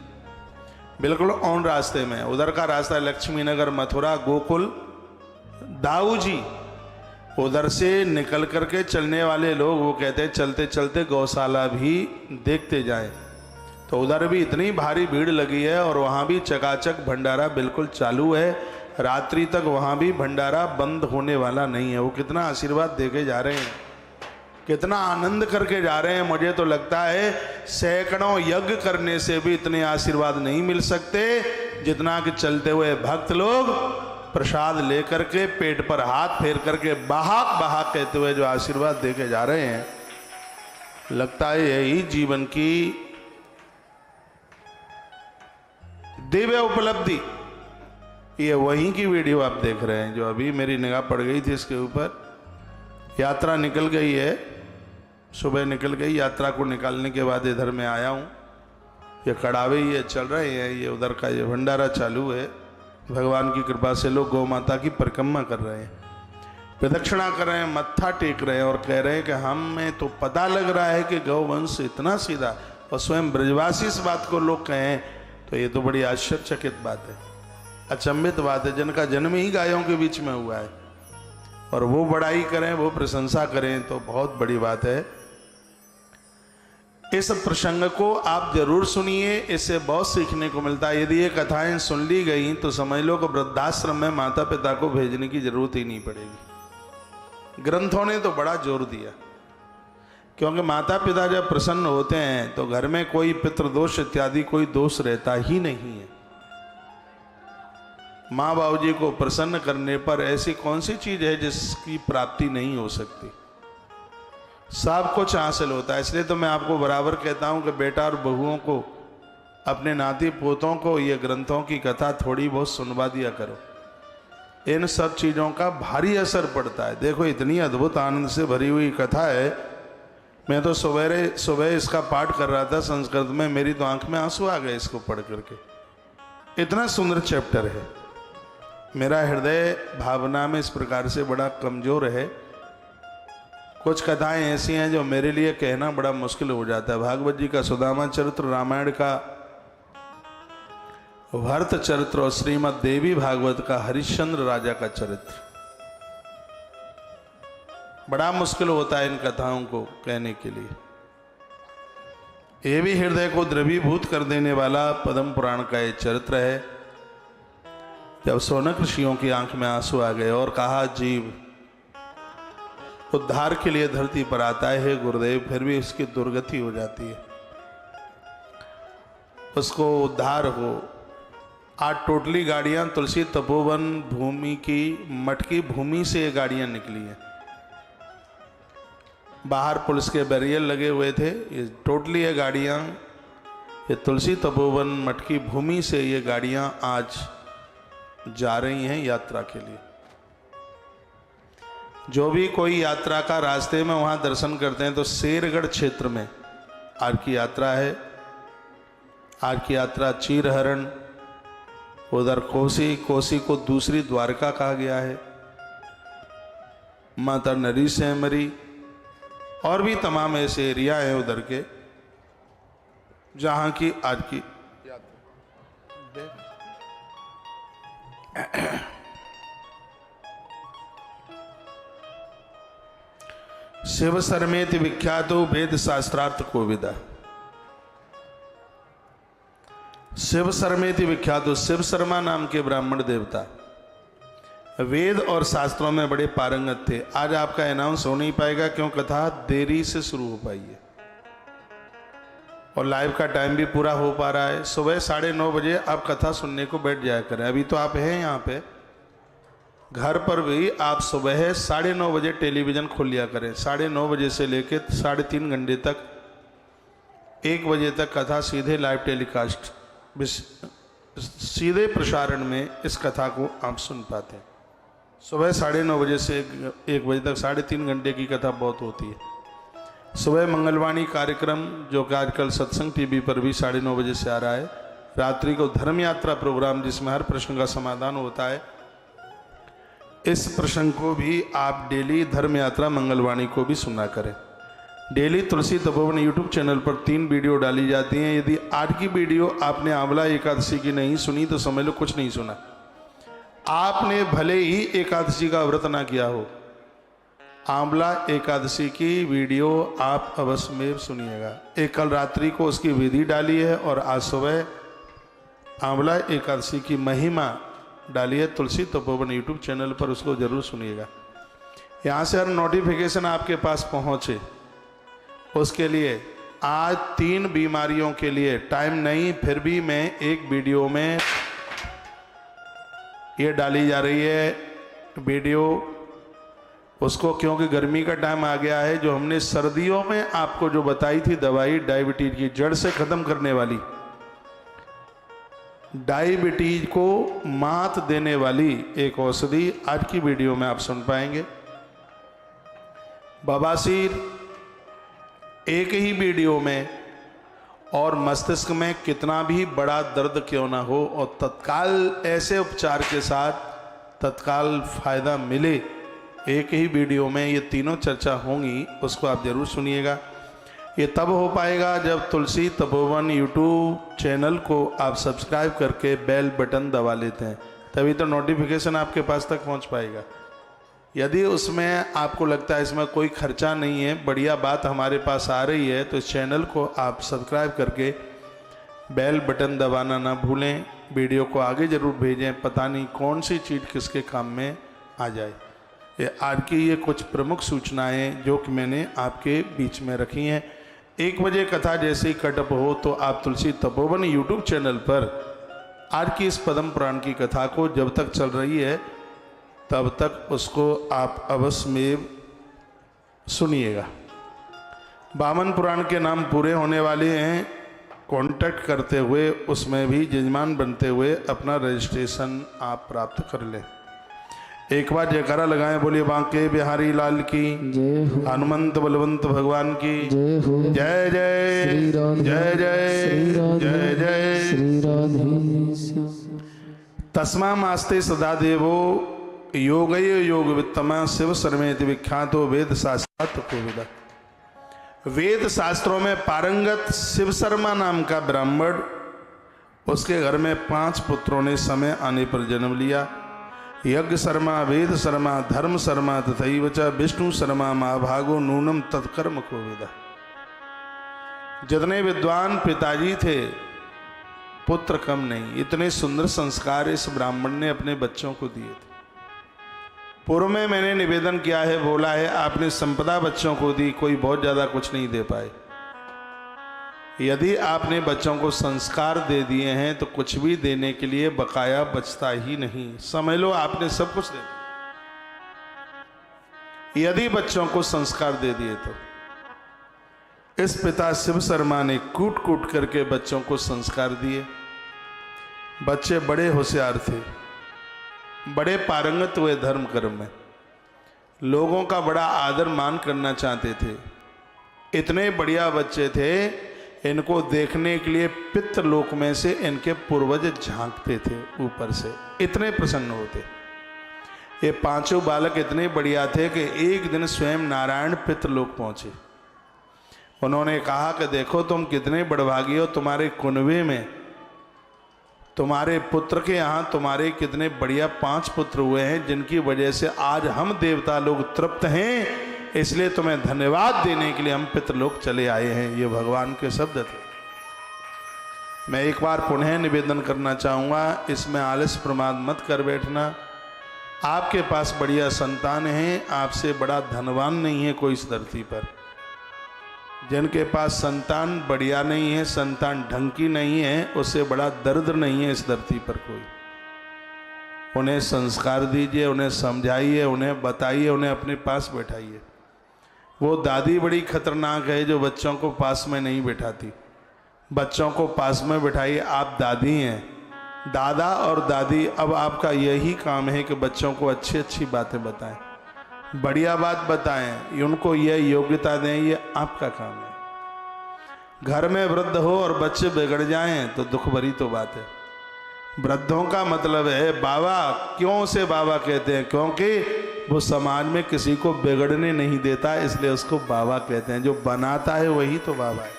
बिल्कुल ऑन रास्ते में। उधर का रास्ता लक्ष्मी नगर, मथुरा, गोकुल, दाऊ जी। उधर से निकल करके चलने वाले लोग वो कहते हैं चलते चलते गौशाला भी देखते जाएं। तो उधर भी इतनी भारी भीड़ लगी है और वहाँ भी चकाचक भंडारा बिल्कुल चालू है। रात्रि तक वहाँ भी भंडारा बंद होने वाला नहीं है। वो कितना आशीर्वाद देके जा रहे हैं, कितना आनंद करके जा रहे हैं। मुझे तो लगता है सैकड़ों यज्ञ करने से भी इतने आशीर्वाद नहीं मिल सकते जितना कि चलते हुए भक्त लोग प्रसाद लेकर के पेट पर हाथ फेर करके बहाक बहाक कहते हुए जो आशीर्वाद देके जा रहे हैं। लगता है यही जीवन की दिव्य उपलब्धि। ये वहीं की वीडियो आप देख रहे हैं जो अभी मेरी निगाह पड़ गई थी इसके ऊपर। यात्रा निकल गई है, सुबह निकल गई। यात्रा को निकालने के बाद इधर मैं आया हूँ। ये कड़ावे ये चल रहे हैं, ये उधर का ये भंडारा चालू है। भगवान की कृपा से लोग गौ माता की परिक्रमा कर रहे हैं, प्रदक्षिणा कर रहे हैं, मत्था टेक रहे हैं और कह रहे हैं कि हमें तो पता लग रहा है कि गौवंश इतना सीधा, और स्वयं ब्रजवासी इस बात को लोग कहें तो ये तो बड़ी आश्चर्यचकित बात है, अचंभित बात है, जिनका जन्म ही गायों के बीच में हुआ है और वो बड़ाई करें, वो प्रशंसा करें तो बहुत बड़ी बात है। इस प्रसंग को आप जरूर सुनिए, इससे बहुत सीखने को मिलता है। यदि ये कथाएं सुन ली गई तो समझ लो कि वृद्धाश्रम में माता पिता को भेजने की जरूरत ही नहीं पड़ेगी। ग्रंथों ने तो बड़ा जोर दिया, क्योंकि माता पिता जब प्रसन्न होते हैं तो घर में कोई पितृदोष इत्यादि कोई दोष रहता ही नहीं है। माँ बाबू जी को प्रसन्न करने पर ऐसी कौन सी चीज है जिसकी प्राप्ति नहीं हो सकती, सब कुछ हासिल होता है। इसलिए तो मैं आपको बराबर कहता हूं कि बेटा और बहुओं को, अपने नाती पोतों को ये ग्रंथों की कथा थोड़ी बहुत सुनवा दिया करो, इन सब चीज़ों का भारी असर पड़ता है। देखो इतनी अद्भुत आनंद से भरी हुई कथा है, मैं तो सुबह इसका पाठ कर रहा था संस्कृत में, मेरी तो आंख में आंसू आ गए इसको पढ़ करके। इतना सुंदर चैप्टर है। मेरा हृदय भावना में इस प्रकार से बड़ा कमजोर है। कुछ कथाएं ऐसी हैं जो मेरे लिए कहना बड़ा मुश्किल हो जाता है। भागवत जी का सुदामा चरित्र, रामायण का भरत चरित्र और श्रीमद् देवी भागवत का हरिश्चंद्र राजा का चरित्र, बड़ा मुश्किल होता है इन कथाओं को कहने के लिए। ये भी हृदय को द्रवीभूत कर देने वाला पद्म पुराण का ये चरित्र है। जब शौनक ऋषियों की आंख में आंसू आ गए और कहा जीव उद्धार के लिए धरती पर आता है, हे गुरुदेव, फिर भी उसकी दुर्गति हो जाती है, उसको उद्धार हो। आज टोटली गाड़ियां तुलसी तपोवन भूमि की मटकी भूमि से ये गाड़ियां निकली हैं। बाहर पुलिस के बैरियर लगे हुए थे, ये टोटली ये गाड़ियां, ये तुलसी तपोवन मटकी भूमि से ये गाड़ियां आज जा रही हैं यात्रा के लिए। जो भी कोई यात्रा का रास्ते में वहां दर्शन करते हैं तो शेरगढ़ क्षेत्र में आज की यात्रा है। आज की यात्रा चीरहरण, उधर कोसी, कोसी को दूसरी द्वारका कहा गया है, माता नरी सेमरी और भी तमाम ऐसे एरिया हैं उधर के जहां की आज की शिव सरमेति विख्यातो वेद शास्त्रार्थ कोविदा। शिव शर्मेति विख्यात, शिव शर्मा नाम के ब्राह्मण देवता वेद और शास्त्रों में बड़े पारंगत थे। आज आपका अनाउंस हो नहीं पाएगा क्यों कथा देरी से शुरू हो पाई है और लाइव का टाइम भी पूरा हो पा रहा है। सुबह 9:30 बजे आप कथा सुनने को बैठ जाया करें। अभी तो आप हैं यहाँ पे, घर पर भी आप सुबह 9:30 बजे टेलीविज़न खोल लिया करें। 9:30 बजे से लेकर 3.5 घंटे तक, 1 बजे तक कथा सीधे लाइव टेलीकास्ट, सीधे प्रसारण में इस कथा को आप सुन पाते हैं। सुबह 9:30 बजे से 1 बजे तक 3.5 घंटे की कथा बहुत होती है। सुबह मंगलवाणी कार्यक्रम जो कि आजकल सत्संग टीवी पर भी 9:30 बजे से आ रहा है। रात्रि को धर्म यात्रा प्रोग्राम जिसमें हर प्रश्न का समाधान होता है। इस प्रसंग को भी आप डेली धर्म यात्रा मंगलवाणी को भी सुना करें। डेली तुलसी तपोवन यूट्यूब चैनल पर 3 वीडियो डाली जाती हैं। यदि आज की वीडियो आपने आंवला एकादशी की नहीं सुनी तो समझ लो कुछ नहीं सुना। आपने भले ही एकादशी का व्रत ना किया हो, आंवला एकादशी की वीडियो आप अवश्य में सुनिएगा। एक कल रात्रि को उसकी विधि डाली है और आज सुबह आंवला एकादशी की महिमा डाली है तुलसी तपोवन यूट्यूब चैनल पर, उसको जरूर सुनिएगा। यहाँ से हर नोटिफिकेशन आपके पास पहुँचे उसके लिए आज 3 बीमारियों के लिए टाइम नहीं, फिर भी मैं एक वीडियो में ये डाली जा रही है वीडियो उसको, क्योंकि गर्मी का टाइम आ गया है। जो हमने सर्दियों में आपको जो बताई थी दवाई डायबिटीज की जड़ से खत्म करने वाली, डायबिटीज को मात देने वाली एक औषधि आज की वीडियो में आप सुन पाएंगे। बवासीर एक ही वीडियो में और मस्तिष्क में कितना भी बड़ा दर्द क्यों ना हो और तत्काल ऐसे उपचार के साथ तत्काल फायदा मिले, एक ही वीडियो में ये तीनों चर्चा होंगी, उसको आप जरूर सुनिएगा। ये तब हो पाएगा जब तुलसी तपोवन यूट्यूब चैनल को आप सब्सक्राइब करके बेल बटन दबा लेते हैं, तभी तो नोटिफिकेशन आपके पास तक पहुंच पाएगा। यदि उसमें आपको लगता है इसमें कोई खर्चा नहीं है, बढ़िया बात हमारे पास आ रही है, तो इस चैनल को आप सब्सक्राइब करके बेल बटन दबाना ना भूलें। वीडियो को आगे जरूर भेजें, पता नहीं कौन सी चीज़ किसके काम में आ जाए। ये आज की ये कुछ प्रमुख सूचनाएं जो कि मैंने आपके बीच में रखी हैं। 1 बजे कथा जैसे ही कटअप हो तो आप तुलसी तपोवन यूट्यूब चैनल पर आज की इस पद्म पुराण की कथा को जब तक चल रही है तब तक उसको आप अवश्य में सुनिएगा। वामन पुराण के नाम पूरे होने वाले हैं, कांटेक्ट करते हुए उसमें भी जजमान बनते हुए अपना रजिस्ट्रेशन आप प्राप्त कर लें। एक बार जयकारा लगाएं, बोलिए बांके बिहारी लाल की जय हो, हनुमंत बलवंत भगवान की जय हो, जय जय श्री राधे, जय जय श्री राधे, जय जय। श्री राधे श्याम। तस्मा मास्ते सदा देवो योगय योग वित्तमा शिव सर्मेति विख्यातो वेद शास्त्रार्थ कोविदा। वेद शास्त्रों में पारंगत शिव शर्मा नाम का ब्राह्मण, उसके घर में 5 पुत्रों ने समय आने पर जन्म लिया। यज्ञ शर्मा, वेद शर्मा, धर्म शर्मा तथैव च विष्णु शर्मा महाभागो नूनम तत्कर्म कोविदा। जितने विद्वान पिताजी थे पुत्र कम नहीं। इतने सुंदर संस्कार इस ब्राह्मण ने अपने बच्चों को दिए थे। पूर्व में मैंने निवेदन किया है, बोला है, आपने संपदा बच्चों को दी, कोई बहुत ज़्यादा कुछ नहीं दे पाए। यदि आपने बच्चों को संस्कार दे दिए हैं तो कुछ भी देने के लिए बकाया बचता ही नहीं। समझ लो आपने सब कुछ दे दिया यदि बच्चों को संस्कार दे दिए तो। इस पिता शिव शर्मा ने कूट कूट करके बच्चों को संस्कार दिए। बच्चे बड़े होशियार थे, बड़े पारंगत हुए धर्म कर्म में, लोगों का बड़ा आदर मान करना चाहते थे। इतने बढ़िया बच्चे थे, इनको देखने के लिए पितृलोक में से इनके पूर्वज झांकते थे ऊपर से, इतने प्रसन्न होते। ये 5 बालक इतने बढ़िया थे कि एक दिन स्वयं नारायण पितृलोक पहुंचे। उन्होंने कहा कि देखो तुम कितने बड़भागी हो, तुम्हारे कुनबे में तुम्हारे पुत्र के यहाँ तुम्हारे कितने बढ़िया 5 पुत्र हुए हैं, जिनकी वजह से आज हम देवता लोग तृप्त हैं, इसलिए तुम्हें धन्यवाद देने के लिए हम पितृलोक चले आए हैं। ये भगवान के शब्द थे। मैं एक बार पुनः निवेदन करना चाहूँगा, इसमें आलस्य प्रमाद मत कर बैठना। आपके पास बढ़िया संतान है, आपसे बड़ा धनवान नहीं है कोई इस धरती पर। जिनके पास संतान बढ़िया नहीं है, संतान ढंग की नहीं है, उससे बड़ा दर्द नहीं है इस धरती पर कोई। उन्हें संस्कार दीजिए, उन्हें समझाइए, उन्हें बताइए, उन्हें अपने पास बैठाइए। वो दादी बड़ी खतरनाक है जो बच्चों को पास में नहीं बैठाती। बच्चों को पास में बैठाइए। आप दादी हैं, दादा और दादी, अब आपका यही काम है कि बच्चों को अच्छी अच्छी बातें बताएं, बढ़िया बात बताएं, उनको यह योग्यता दें, ये आपका काम है। घर में वृद्ध हो और बच्चे बिगड़ जाएं तो दुख भरी तो बात है। वृद्धों का मतलब है बाबा। क्यों से बाबा कहते हैं? क्योंकि वो समाज में किसी को बिगड़ने नहीं देता, इसलिए उसको बाबा कहते हैं। जो बनाता है वही तो बाबा है,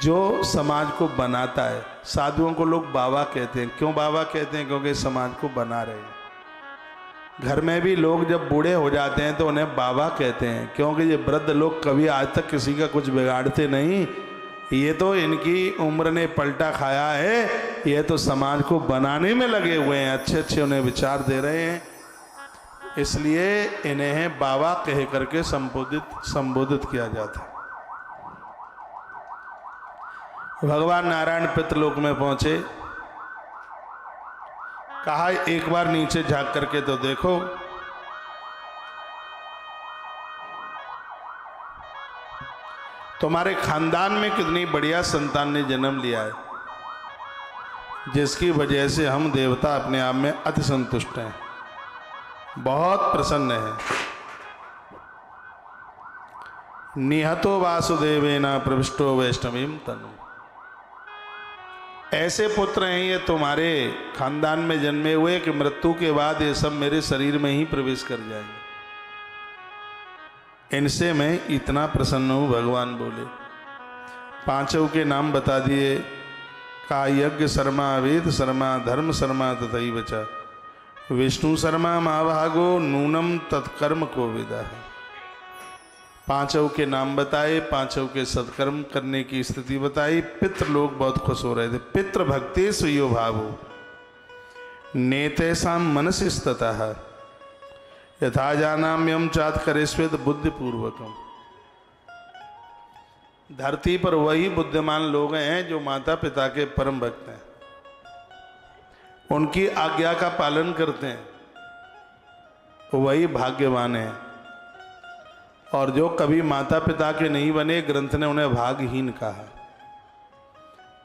जो समाज को बनाता है। साधुओं को लोग बाबा कहते हैं। क्यों बाबा कहते हैं? क्योंकि समाज को बना रहे हैं। घर में भी लोग जब बूढ़े हो जाते हैं तो उन्हें बाबा कहते हैं, क्योंकि ये वृद्ध लोग कभी आज तक किसी का कुछ बिगाड़ते नहीं। ये तो इनकी उम्र ने पलटा खाया है, ये तो समाज को बनाने में लगे हुए हैं, अच्छे अच्छे उन्हें विचार दे रहे हैं, इसलिए इन्हें बाबा कह करके संबोधित किया जाता है। भगवान नारायण पितृलोक में पहुंचे। कहा एक बार नीचे झांक करके तो देखो। तुम्हारे खानदान में कितनी बढ़िया संतान ने जन्म लिया है, जिसकी वजह से हम देवता अपने आप में अति संतुष्ट हैं, बहुत प्रसन्न हैं। निहतो वासुदेवेन प्रविष्टो वैष्णवीम तनु। ऐसे पुत्र हैं ये तुम्हारे खानदान में जन्मे हुए कि मृत्यु के बाद ये सब मेरे शरीर में ही प्रवेश कर जाएंगे। इनसे मैं इतना प्रसन्न हूं, भगवान बोले। पांचों के नाम बता दिए। का यज्ञ शर्मा, वेद शर्मा, धर्म शर्मा तथैव च विष्णु शर्मा महाभागो नूनम तत्कर्म को विदा है। पांचों के नाम बताए, पांचों के सत्कर्म करने की स्थिति बताई। पितृ लोग बहुत खुश हो रहे थे। पितृ भक्ति सुयो भावो नेतेषाम मनसि स्थितः यथा जानाम्यम चात करेस्वेद बुद्धिपूर्वकम। धरती पर वही बुद्धिमान लोग हैं जो माता पिता के परम भक्त हैं, उनकी आज्ञा का पालन करते हैं, वही भाग्यवान हैं। और जो कभी माता पिता के नहीं बने, ग्रंथ ने उन्हें भाग्यहीन कहा,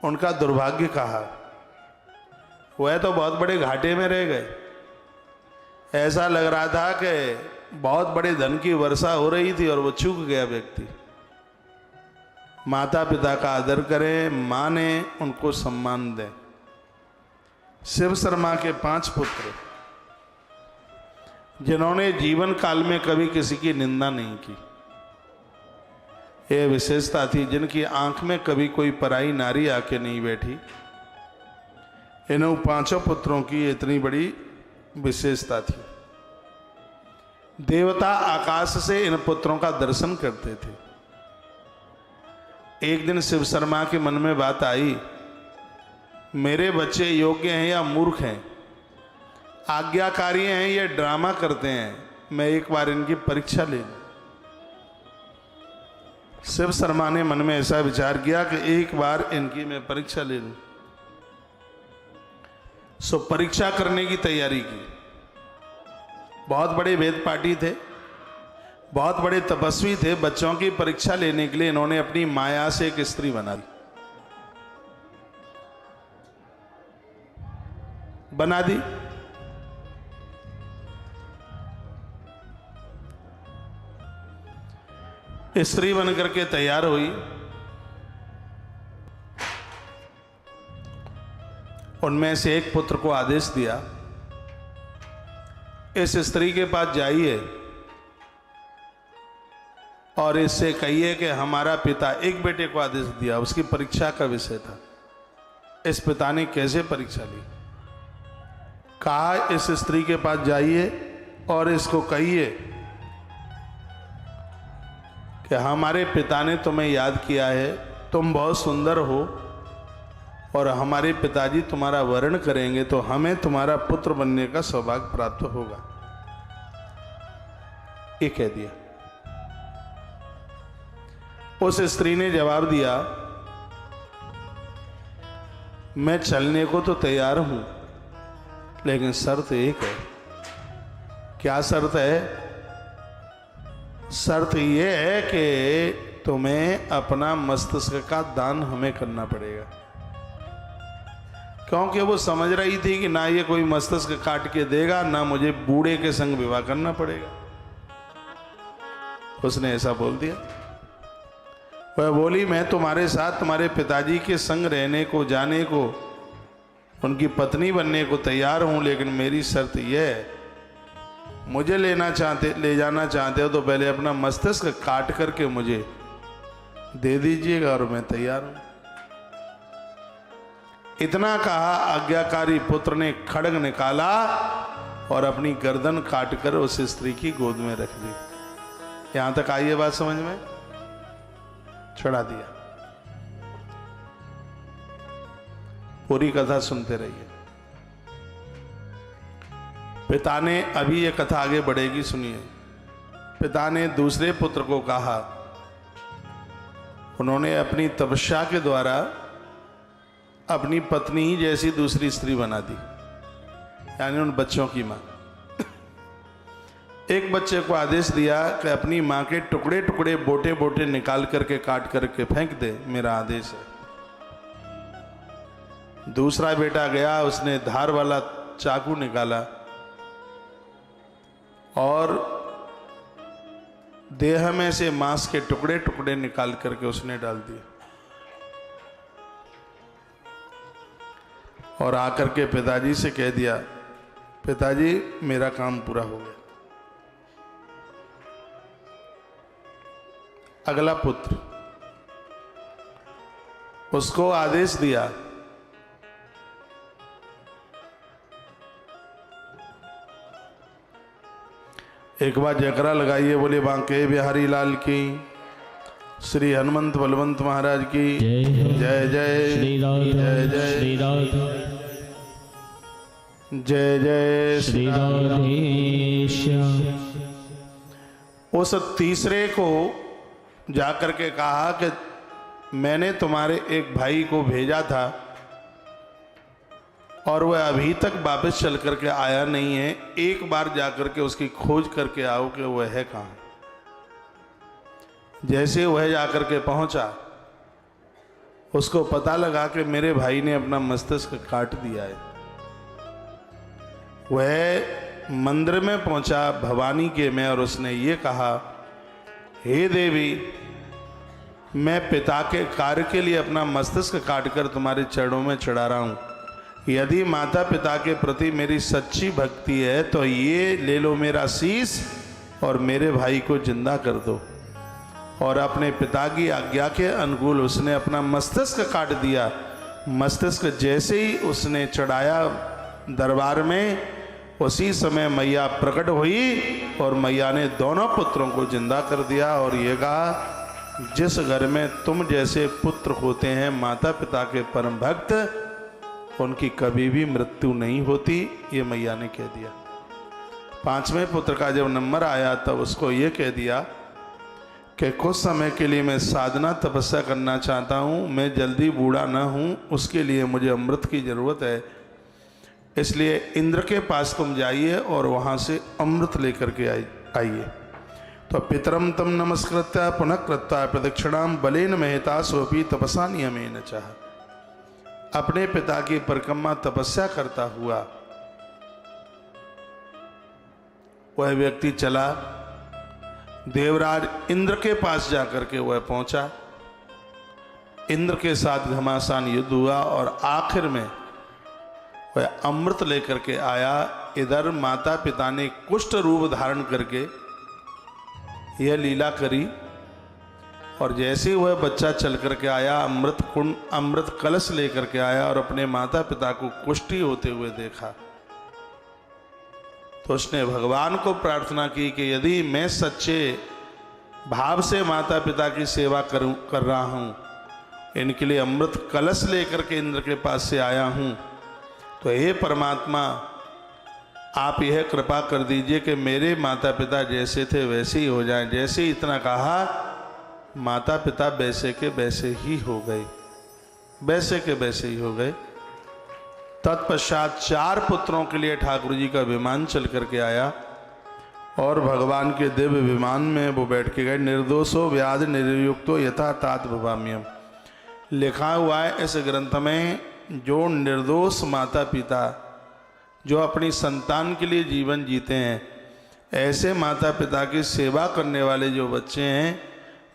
उनका दुर्भाग्य कहा। वह तो बहुत बड़े घाटे में रह गए। ऐसा लग रहा था कि बहुत बड़े धन की वर्षा हो रही थी और वो चूक गया व्यक्ति। माता पिता का आदर करें, माने, उनको सम्मान दें। शिव शर्मा के 5 पुत्र जिन्होंने जीवन काल में कभी किसी की निंदा नहीं की, यह विशेषता थी। जिनकी आंख में कभी कोई पराई नारी आके नहीं बैठी, इन 5 पुत्रों की इतनी बड़ी विशेषता थी। देवता आकाश से इन पुत्रों का दर्शन करते थे। एक दिन शिव शर्मा के मन में बात आई, मेरे बच्चे योग्य हैं या मूर्ख हैं, आज्ञाकारी हैं या ड्रामा करते हैं, मैं एक बार इनकी परीक्षा ले लूं। शिव शर्मा ने मन में ऐसा विचार किया कि एक बार इनकी मैं परीक्षा ले लूं। सो परीक्षा करने की तैयारी की। बहुत बड़े वेद पाठी थे, बहुत बड़े तपस्वी थे। बच्चों की परीक्षा लेने के लिए इन्होंने अपनी माया से एक स्त्री बना दी। स्त्री बनकर के तैयार हुई। उनमें से एक पुत्र को आदेश दिया, इस स्त्री के पास जाइए और इससे कहिए कि हमारा पिता, एक बेटे को आदेश दिया, उसकी परीक्षा का विषय था। इस पिता ने कैसे परीक्षा ली? कहा, इस स्त्री के पास जाइए और इसको कहिए कि हमारे पिता ने तुम्हें याद किया है, तुम बहुत सुंदर हो और हमारे पिताजी तुम्हारा वर्ण करेंगे तो हमें तुम्हारा पुत्र बनने का सौभाग्य प्राप्त होगा। ये कह दिया। उस स्त्री ने जवाब दिया, मैं चलने को तो तैयार हूं, लेकिन शर्त एक है। क्या शर्त है? शर्त यह है कि तुम्हें अपना मस्तिष्क का दान हमें करना पड़ेगा। क्योंकि वो समझ रही थी कि ना ये कोई मस्तिष्क काट के देगा, ना मुझे बूढ़े के संग विवाह करना पड़ेगा। उसने ऐसा बोल दिया। वह बोली, मैं तुम्हारे साथ तुम्हारे पिताजी के संग रहने को, जाने को, उनकी पत्नी बनने को तैयार हूं, लेकिन मेरी शर्त यह है, मुझे ले जाना चाहते हो तो पहले अपना मस्तिष्क काट करके मुझे दे दीजिएगा और मैं तैयार हूं। इतना कहा, आज्ञाकारी पुत्र ने खड्ग निकाला और अपनी गर्दन काटकर उस स्त्री की गोद में रख दी। यहां तक आई है बात समझ में? चढ़ा दिया। पूरी कथा सुनते रहिए। पिता ने, अभी ये कथा आगे बढ़ेगी, सुनिए। पिता ने दूसरे पुत्र को कहा, उन्होंने अपनी तपस्या के द्वारा अपनी पत्नी ही जैसी दूसरी स्त्री बना दी, यानी उन बच्चों की मां। एक बच्चे को आदेश दिया कि अपनी मां के टुकड़े टुकड़े, बोटे बोटे निकाल करके, काट करके फेंक दे, मेरा आदेश है। दूसरा बेटा गया, उसने धार वाला चाकू निकाला और देह में से मांस के टुकड़े टुकड़े निकाल करके उसने डाल दिए और आकर के पिताजी से कह दिया, पिताजी मेरा काम पूरा हो गया। अगला पुत्र, उसको आदेश दिया, एक बार जयकारा लगाइए, बोले बांके बिहारी लाल की, श्री हनुमंत बलवंत महाराज की जय जय श्री राधे जय जय श्री राधे जय जय श्री राधे श्याम। उस तीसरे को जाकर के कहा कि मैंने तुम्हारे एक भाई को भेजा था और वह अभी तक वापस चल करके आया नहीं है, एक बार जाकर के उसकी खोज करके आओ कि वह है कहाँ। जैसे वह जाकर के पहुंचा, उसको पता लगा कि मेरे भाई ने अपना मस्तिष्क काट दिया है। वह मंदिर में पहुंचा भवानी के में और उसने ये कहा, हे देवी, मैं पिता के कार्य के लिए अपना मस्तिष्क काटकर तुम्हारे चरणों में चढ़ा रहा हूं। यदि माता पिता के प्रति मेरी सच्ची भक्ति है तो ये ले लो मेरा शीश और मेरे भाई को जिंदा कर दो। और अपने पिता की आज्ञा के अनुकूल उसने अपना मस्तिष्क काट दिया। मस्तिष्क जैसे ही उसने चढ़ाया दरबार में, उसी समय मैया प्रकट हुई और मैया ने दोनों पुत्रों को जिंदा कर दिया और ये कहा, जिस घर में तुम जैसे पुत्र होते हैं माता पिता के परम भक्त, उनकी कभी भी मृत्यु नहीं होती। ये मैया ने कह दिया। पांचवें पुत्र का जब नंबर आया तब उसको ये कह दिया कि कुछ समय के लिए मैं साधना तपस्या करना चाहता हूँ, मैं जल्दी बूढ़ा ना हूँ, उसके लिए मुझे अमृत की ज़रूरत है। इसलिए इंद्र के पास तुम जाइए और वहाँ से अमृत लेकर के आइए। तो पितरम तम नमस्कृत्य पुनः कृत्या प्रदक्षिणाम बलेन महता सोपी तपसा नियमेन चाह। अपने पिता की परिक्रमा तपस्या करता हुआ वह व्यक्ति चला, देवराज इंद्र के पास जाकर के वह पहुंचा। इंद्र के साथ घमासान युद्ध हुआ और आखिर में वह अमृत लेकर के आया। इधर माता पिता ने कुष्ठ रूप धारण करके यह लीला करी और जैसे वह बच्चा चल करके आया, अमृत कुंड अमृत कलश लेकर के आया और अपने माता पिता को कुष्ठी होते हुए देखा तो उसने भगवान को प्रार्थना की कि यदि मैं सच्चे भाव से माता पिता की सेवा कर रहा हूँ, इनके लिए अमृत कलश लेकर के इंद्र के पास से आया हूँ, तो हे परमात्मा, आप यह कृपा कर दीजिए कि मेरे माता पिता जैसे थे वैसे ही हो जाएं। जैसे ही इतना कहा, माता पिता वैसे के वैसे ही हो गए, वैसे के वैसे ही हो गए। तत्पश्चात 4 पुत्रों के लिए ठाकुर जी का विमान चल करके आया और भगवान के दिव्य विमान में वो बैठ के गए। निर्दोषो व्याध निर्युक्तो यथा तात भवाम्यम। लिखा हुआ है इस ग्रंथ में, जो निर्दोष माता पिता जो अपनी संतान के लिए जीवन जीते हैं, ऐसे माता पिता की सेवा करने वाले जो बच्चे हैं,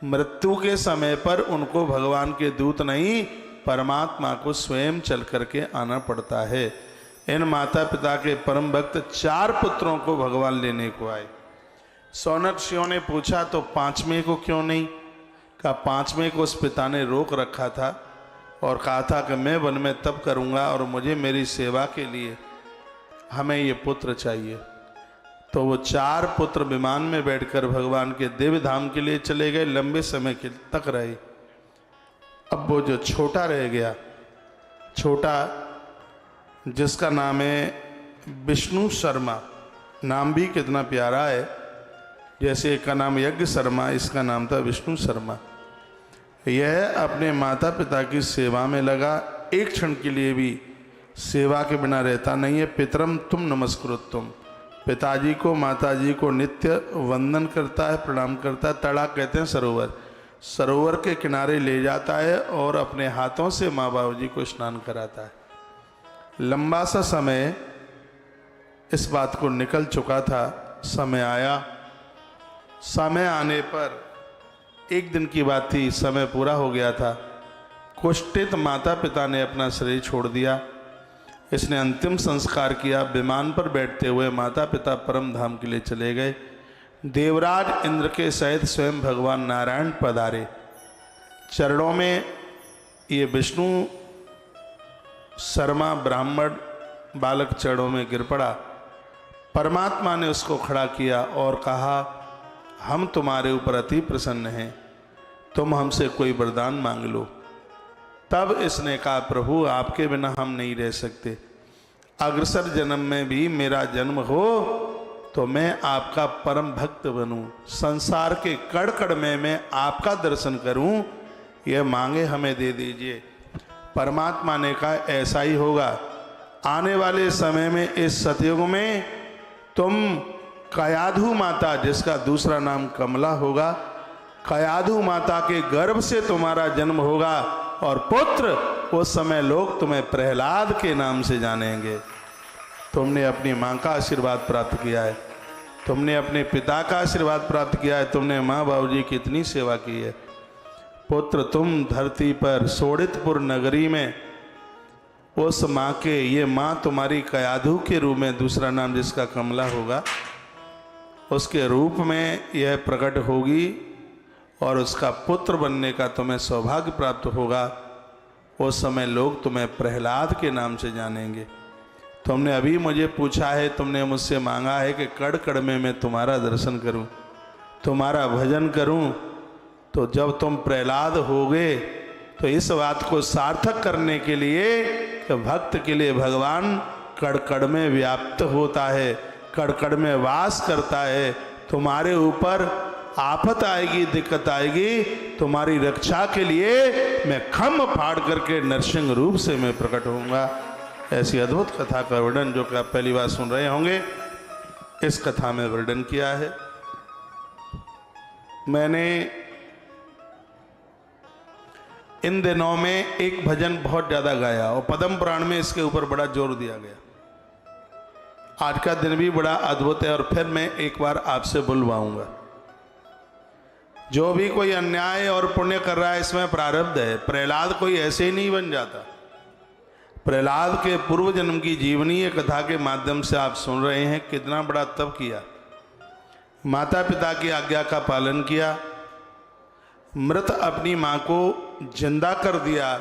मृत्यु के समय पर उनको भगवान के दूत नहीं, परमात्मा को स्वयं चल करके आना पड़ता है। इन माता पिता के परम भक्त 4 पुत्रों को भगवान लेने को आए। सौनकादियों ने पूछा तो 5वें को क्यों नहीं? कहा 5वें को उस पिता ने रोक रखा था और कहा था कि मैं वन में तप करूंगा और मुझे मेरी सेवा के लिए हमें ये पुत्र चाहिए। तो वो 4 पुत्र विमान में बैठकर भगवान के दिव्य धाम के लिए चले गए, लंबे समय के तक रहे। अब वो जो छोटा रह गया, छोटा जिसका नाम है विष्णु शर्मा, नाम भी कितना प्यारा है, जैसे एक का नाम यज्ञ शर्मा, इसका नाम था विष्णु शर्मा। यह अपने माता पिता की सेवा में लगा, एक क्षण के लिए भी सेवा के बिना रहता नहीं है। पितरम तुम नमस्कृतुम, पिताजी को माताजी को नित्य वंदन करता है, प्रणाम करता है। तड़ाक कहते हैं सरोवर, सरोवर के किनारे ले जाता है और अपने हाथों से माँ बाबू जी को स्नान कराता है। लंबा सा समय इस बात को निकल चुका था। समय आया, समय आने पर, एक दिन की बात थी, समय पूरा हो गया था, कुष्ठित माता पिता ने अपना शरीर छोड़ दिया। इसने अंतिम संस्कार किया। विमान पर बैठते हुए माता पिता परम धाम के लिए चले गए। देवराज इंद्र के सहित स्वयं भगवान नारायण पधारे। चरणों में ये विष्णु शर्मा ब्राह्मण बालक चरणों में गिर पड़ा। परमात्मा ने उसको खड़ा किया और कहा, हम तुम्हारे ऊपर अति प्रसन्न हैं, तुम हमसे कोई वरदान मांग लो। तब इसने कहा, प्रभु आपके बिना हम नहीं रह सकते। अग्रसर जन्म में भी मेरा जन्म हो तो मैं आपका परम भक्त बनूं, संसार के कड़ कड़ में मैं आपका दर्शन करूं, यह मांगे हमें दे दीजिए। परमात्मा ने कहा, ऐसा ही होगा। आने वाले समय में इस सतयुग में तुम कयाधु माता, जिसका दूसरा नाम कमला होगा, कयाधु माता के गर्भ से तुम्हारा जन्म होगा और पुत्र, उस समय लोग तुम्हें प्रहलाद के नाम से जानेंगे। तुमने अपनी माँ का आशीर्वाद प्राप्त किया है, तुमने अपने पिता का आशीर्वाद प्राप्त किया है, तुमने माँ बाबूजी की इतनी सेवा की है। पुत्र, तुम धरती पर सोड़ितपुर नगरी में उस माँ के, ये माँ तुम्हारी कयाधु के रूप में, दूसरा नाम जिसका कमला होगा, उसके रूप में यह प्रकट होगी और उसका पुत्र बनने का तुम्हें सौभाग्य प्राप्त होगा। उस समय लोग तुम्हें प्रहलाद के नाम से जानेंगे। तुमने अभी मुझे पूछा है, तुमने मुझसे मांगा है कि कड़ कड़ में मैं तुम्हारा दर्शन करूं, तुम्हारा भजन करूं। तो जब तुम प्रहलाद होगे तो इस बात को सार्थक करने के लिए कि भक्त के लिए भगवान कड़ कड़ में व्याप्त होता है, कड़ कड़ में वास करता है। तुम्हारे ऊपर आफत आएगी, दिक्कत आएगी, तुम्हारी रक्षा के लिए मैं खम्भ फाड़ करके नरसिंह रूप से मैं प्रकट होऊंगा। ऐसी अद्भुत कथा का वर्णन, जो कि आप पहली बार सुन रहे होंगे, इस कथा में वर्णन किया है। मैंने इन दिनों में एक भजन बहुत ज्यादा गाया और पद्म पुराण में इसके ऊपर बड़ा जोर दिया गया। आज का दिन भी बड़ा अद्भुत है और फिर मैं एक बार आपसे बुलवाऊंगा। जो भी कोई अन्याय और पुण्य कर रहा है, इसमें प्रारब्ध है। प्रहलाद कोई ऐसे ही नहीं बन जाता। प्रहलाद के पूर्व जन्म की जीवनीय कथा के माध्यम से आप सुन रहे हैं कितना बड़ा तप किया, माता पिता की आज्ञा का पालन किया, मृत अपनी मां को जिंदा कर दिया,